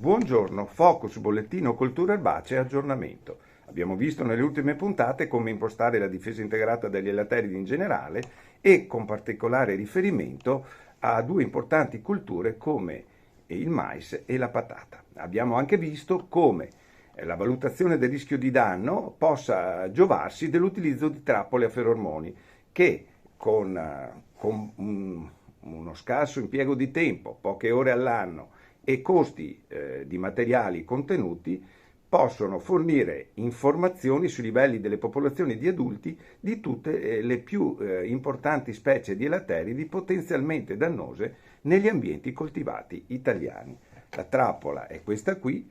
Buongiorno, Focus, bollettino cultura erbacea e aggiornamento. Abbiamo visto nelle ultime puntate come impostare la difesa integrata degli elatteridi in generale e con particolare riferimento a due importanti culture come il mais e la patata. Abbiamo anche visto come la valutazione del rischio di danno possa giovarsi dell'utilizzo di trappole a ferormoni che con uno scarso impiego di tempo, poche ore all'anno e costi di materiali contenuti possono fornire informazioni sui livelli delle popolazioni di adulti di tutte le più importanti specie di elatteridi potenzialmente dannose negli ambienti coltivati italiani. La trappola è questa qui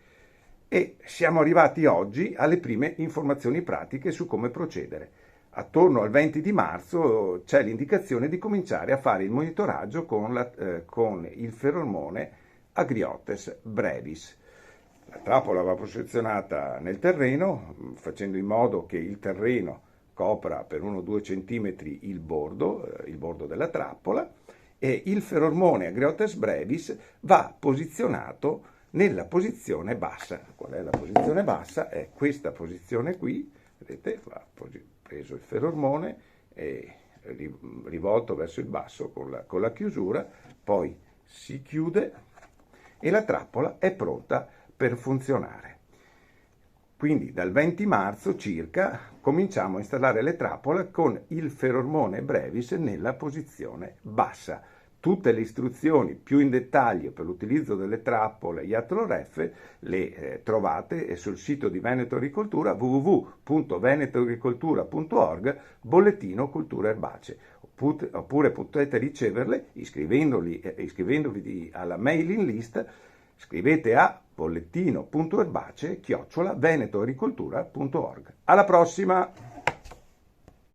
e siamo arrivati oggi alle prime informazioni pratiche su come procedere. Attorno al 20 di marzo c'è l'indicazione di cominciare a fare il monitoraggio con il feromone Agriotes brevis. La trappola va posizionata nel terreno, facendo in modo che il terreno copra per 1-2 cm il bordo della trappola, e il feromone Agriotes brevis va posizionato nella posizione bassa. Qual è la posizione bassa? È questa posizione qui, vedete, va preso il feromone e rivolto verso il basso con la chiusura, poi si chiude e la trappola è pronta per funzionare. Quindi dal 20 marzo circa cominciamo a installare le trappole con il feromone brevis nella posizione bassa. Tutte le istruzioni più in dettaglio per l'utilizzo delle trappole IATLOREF le trovate sul sito di Veneto Agricoltura, www.venetoagricoltura.org, bollettino cultura erbacee. Oppure potete riceverle iscrivendovi alla mailing list. Scrivete a bollettino.erbacee@venetoagricoltura.org. Alla prossima!